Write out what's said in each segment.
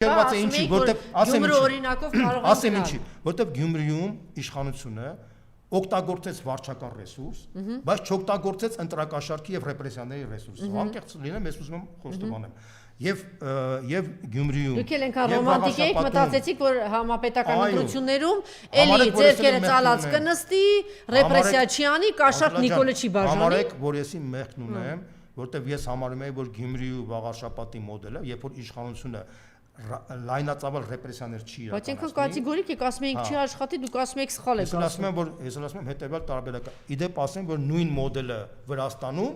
Կերված է ինչի, որտեղ ասեմ Գյումրու օրինակով կարող ենք ասեմ ինչի, որտեղ Գյումրիում իշխանությունը օգտագործեց վարչական ռեսուրս, բայց չօգտագործեց ընտրակաշառքի եւ ռեպրեսիաների ռեսուրսը։ Անկեղծ լինեմ, ես ուզում եմ խոստովանեմ։ Եվ Գյումրիում դուք էլ ենքան ռոմանտիկ եք, մտածեցիք, որ համապետական ընտրություններում էլի ձեռքերը ցալած կնստի, ռեպրեսիա չի անի, կաշառք Նիկոլը չի բաժանի։ Համարեք, որ եսի մեղքն ունեմ, որտեղ ես համարում եմ, որ Գյումրիու վաղաշապատի մոդելը, երբ որ իշխանությունը լայնածավալ ռեպրեսիաներ չի իրականացնում։ Բայց ինքն կատեգորիկ եք, ասում եք չի աշխատի, դուք ասում եք սխալ եք ասում։ Ես ասում եմ հետեւյալ տարբերակը։ Իդեպ ասեմ, որ նույն մոդելը Վրաստանում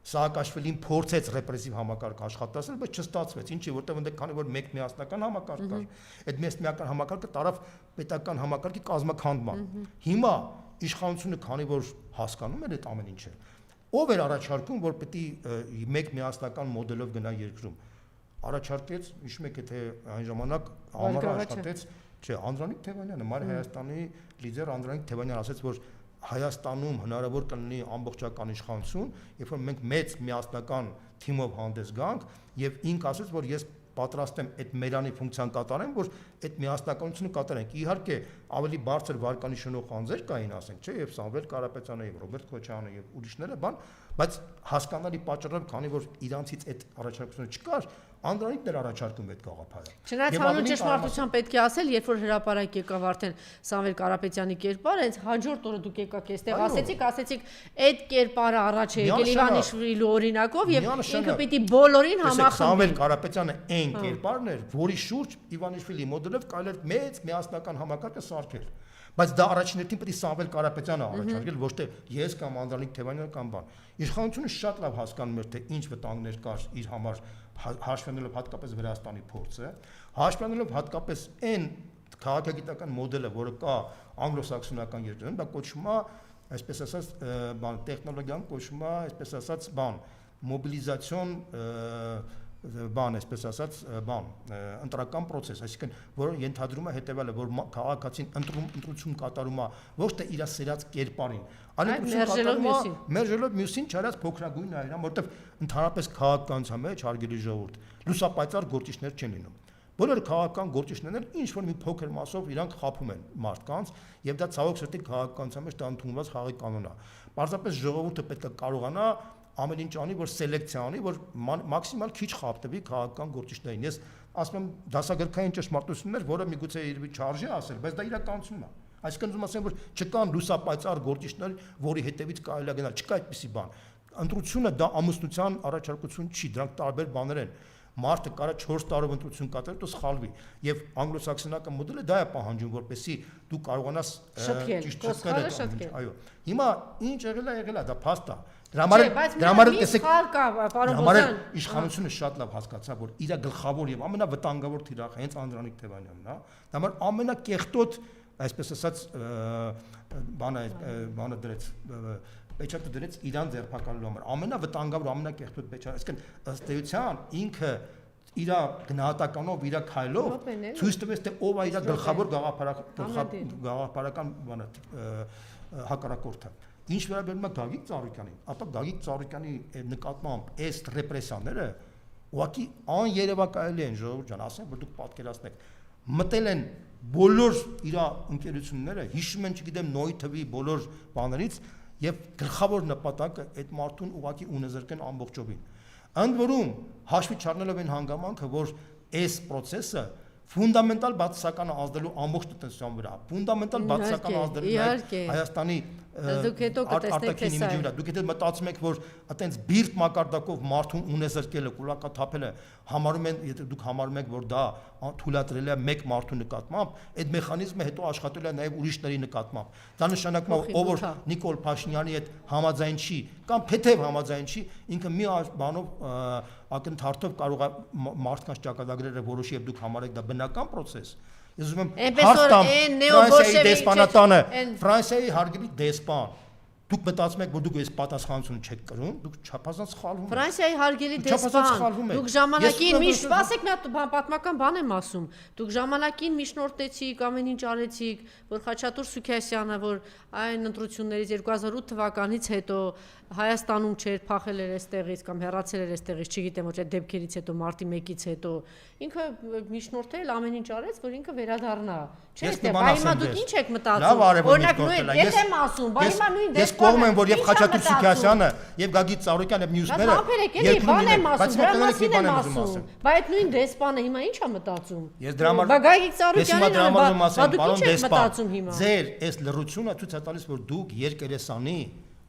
Սահակաշվիլին փորձեց ռեպրեսիվ համակարգ աշխատացնել, բայց չստացվեց։ Ինչի, որտեղ այնտեղ քանի որ մեկ միասնական համակարգ կար, այդ միասնական համակարգը տարավ պետական համակարգի կազմաքանդման։ Հիմա իշխանությունը քանի որ հասկանում էր այդ ամեն ինչը, ով էր առաջարկում, որ պետք է մեկ միասնական մոդելով գնա երկրում։ Առաջարկեց, հիշում եք, թե այն ժամանակ համառը աշխատեց, չէ, Անդրանիկ Թևանյանը, Մայր Հայաստանի լիդեր Անդրանիկ Թևանյանը ասաց, որ Հայաստանում հնարավոր կլինի ամբողջական իշխանություն, երբ որ մենք մեծ միասնական թիմով հանդես գանք, եւ ինք ասաց, որ ես պատրաստ եմ այդ մերանի ֆունկցիան կատարեմ, որ այդ միասնականությունը կատարենք։ Իհարկե, ավելի բարձր վարկանի շնորհ անձեր կային, ասենք, չէ, եւ Սամվել Կարապետյանը, եւ Ռոբերտ Քոչարյանը եւ ուրիշները, բայց հասկանալի պատճառով, քանի որ իրանցից այդ առաջարկությունը չկար, Անդրանիկն էր առաջարկում այդ գաղափարը։ Չնայած հանուն ճշմարտության պետք է ասել, երբ որ հրապարակ եկավ արդեն Սամվել Կարապետյանի կերպարը, հենց հաջորդ օրը դուք եկաք այստեղ ասեցիք, այդ կերպարը առաջ է եկել Իվանիշվիլի օրինակով եւ ինքը պիտի բոլորին համախմբի։ Սամվել Կարապետյանը այն կերպարն էր, որի շուրջ Իվանիշվիլի մոդելով կարելի էր մեծ միասնական համակարգը սարքել։ Բայց դա առաջիներտին պետք է Սամվել Կարապետյանը առաջարկել, ոչ թե ես կամ Անդրանիկ Թևանյանը կամ բան։ Իշխանությունը շատ լավ հասկանում էր, թե ինչ վտանգներ կար իր համար հաշվենելով հատկապես Վրաստանի փորձը, հաշվենելով հատկապես այն քաղաքագիտական մոդելը, որը կա անգլոսաքսոնական երկրներում, դա կոչվում է, այսպես ասած, տեխնոլոգիան կոչվում է, այսպես ասած, մոբիլիզացիոն այսպես ասած, ընտրական process, այսինքն, որը ենթադրում է հետևյալը, որ քաղաքացին ընտրություն կատարում է ոչ թե իր սերած կերպարին, այլ մերժելով մյուսին, չարած փոքրագույն այրան, որտեղ ընդհանրապես քաղաքականության մեջ հարգելի ժողովուրդ, լուսապայծառ գործիչներ չեն լինում։ Բոլոր քաղաքական գործիչներն ինչ որ մի փոքր մասով իրանք խափում են մարդկանց, եւ դա ցավոք սրտի քաղաքականության մեջ դա ընդունված խաղի կանոն է։ Պարզապես ժողովուրդը պետք է կարողանա ամեն ինչ անի, որ սելեկցիա անի, որ մաքսիմալ քիչ խապտվի քաղաքական գործիչներին։ Ես ասում եմ դասագրքային ճշմարտություններ, որը միգուցե իրավի չարժի ասել, բայց դա իրականությունն է։ Այսինքն ուզում ասեմ, որ չկան լուսապայծառ գործիչներ, որի հետևից կարելի է գնալ, չկա այդպիսի բան։ Ընտրությունը դա ամուսնության առաջարկություն չի, դրանք տարբեր բաներ են։ Մարդը կարա 4 տարով ընտրություն կատարել, դու սխալվի։ Եվ անգլոսաքսոնական մոդելը դա է պահանջում, որպեսզի դու կարողանաս ճիշտ շտկել։ Այո։ Հիմա ինչ եղել է, դա փաստ է։ Դրա համար իշխանությունը շատ լավ հասկացավ, որ իր գլխավոր եւ ամենավտանգավոր թիրախը հենց Անդրանիկ Թևանյանն է։ Դա համար ամենակեղտոտ, այսպես ասած, բանը դրեց Պեչատը դրեց իրան ձերբակալելու համար ամենավտանգավոր, ամենակեղտոտ պեչատ, այսինքն ըստ էության ինքը իր գնահատականով, իր քայլով ցույց տվեց, թե ով է իր գլխավոր գաղափարական բանը հակառակորդը։ Ինչ վերաբերում է Գագիկ Ծառուկյանին, ապա Գագիկ Ծառուկյանի նկատմամբ այս ռեպրեսիաները ուղղակի աներևակայելի են, ժողովուրդ ջան, ասեմ, որ դուք պատկերացնեք, մտել են բոլոր իր ընկերությունները, հիշում են, չգիտեմ, նոյ թվի բոլոր բաներից եւ գլխավոր նպատակը այդ մարդուն ուղղակի ունեզրկեն ամբողջովին։ Ընդ որում հաշվի չառնելով այն հանգամանքը, որ այս process-ը ֆունդամենտալ բացասական ազդելու ամբողջ տնտեսության վրա, ֆունդամենտալ բացասական ազդելու Հայաստանի արտաքին իմիջի վրա։ Դուք եթե մտածում եք, որ այտենց բիրտ մակարդակով մարդուն ունեզրկելը, կուլակաթափելը համարում են, եթե դուք համարում եք, որ դա թույլատրել է մեկ մարդու նկատմամբ, այդ մեխանիզմը հետո աշխատել է նաև ուրիշների նկատմամբ։ Դա նշանակում է, ով որ Նիկոլ Փաշինյանի հետ համաձայն չի կամ թեթև համաձայն չի, ինքը մի բանով ակնթարթով կարող է մարդկանց ճակատագրերը որոշի եւ դուք համարեք դա բնական process։ Ես ուզում եմ հարց տամ Ֆրանսիայի դեսպանատանը, Ֆրանսիայի հարգելի դեսպան, Դուք մտածում եք, որ դուք այս պատասխանատվությունը չեք կրում, դուք չափազանց սխալվում եք։ Ֆրանսիայի հարգելի դեսպան, դուք ժամանակին միշտ, ասեք նա պատմական բան եմ ասում, դուք ժամանակին միջնորդեցիք, ամեն ինչ արեցիք, որ Խաչատուր Սուքիասյանը, որ այն ընտրություններից 2008 թվականից հետո Հայաստանում չէր, փախել էր այստեղից կամ հեռացել էր այստեղից, չգիտեմ, ոչ այդ դեպքերից հետո մարտի 1-ից հետո ինքը միջնորդել ամեն ինչ արեց, որ ինքը վերադառնա։ Չէ՞, բա հիմա դուք ինչ եք մտածում։ Օրինակ նույն ես եմ ասում, բա հիմա նույն ես կողմ եմ, որ եւ Խաչատուր Սուքիասյանը եւ Գագիկ Ծառուկյանը եւ մյուսները բան եմ ասում, դրա մասին եմ ասում։ Բա այդ նույն դեսպանը հիմա ի՞նչ է մտածում։ Ես դրա համար բա Գագիկ Ծառուկյանն պարոն դեսպան, ձեր այս լռությունը ցույց է տալիս, որ դուք երկերեսանի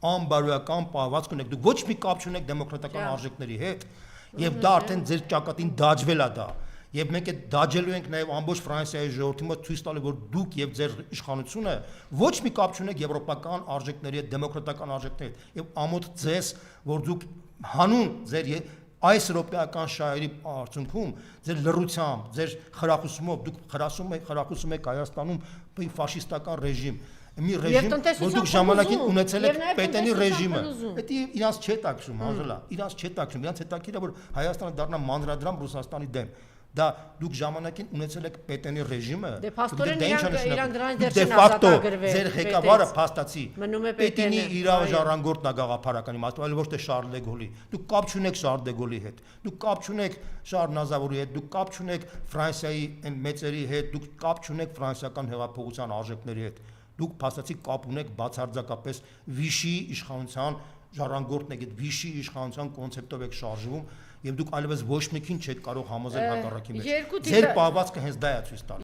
անբարոյական պահվածք ունեք, դուք ոչ մի կապ չունեք դեմոկրատական արժեքների հետ, եւ դա արդեն ձեր ճակատին դաջվել է դա։ Եվ մենք այդ դաջելու ենք նաեւ ամբողջ Ֆրանսիայի ժողովրդի մոտ ցույց տալու, որ դուք եւ ձեր իշխանությունը ոչ մի կապ չունեք եվրոպական արժեքների հետ, դեմոկրատական արժեքների հետ, եւ ամոթ ձեզ, որ դուք հանուն ձեր այս եվրոպական շահերի արդյունքում ձեր լռությամբ, ձեր խրախուսումով դուք խրախուսում եք Հայաստանում ֆաշիստական ռեժիմ, մի ռեժիմ, որ դուք ժամանակին ունեցել եք Պետենի ռեժիմը։ Դա իրանց չէ տակշում, անժելա, իրանց չէ տակշում, իրանց հետաքրքիր է, որ Հայաստանը դառնա մանրադրամ Ռուսաստանի դեմ։ Դա դուք ժամանակին ունեցել եք Պետենի ռեժիմը, իրան դրանից դեռ դե չեն ֆակտո ազատագրվել։ ձեր ղեկավարը փաստացի մնում է Պետենի իր ժառանգորդն է գաղափարական իմաստով, այլ ոչ թե Շարլ դե Գոլի։ Դուք կապ չունեք Շարլ դե Գոլի հետ, դուք կապ չունեք Շարլ Նազավուրի հետ, դուք կապ չունեք Ֆրանսիայի այն մեծերի հետ, դուք կապ չունեք ֆրանսիական հեղափոխության արժեքների հետ։ Դուք փաստացի կապ ունեք բացարձակապես Վիշի իշխանության ժառանգորդն եք, այդ Վիշի իշխանության կոնցեպտով եք շարժվում եւ դուք այլևս ոչ մեկին չեք կարող համոզել հակառակի մեջ։ Ձեր պահվածքը հենց դա է ցույց տալիս։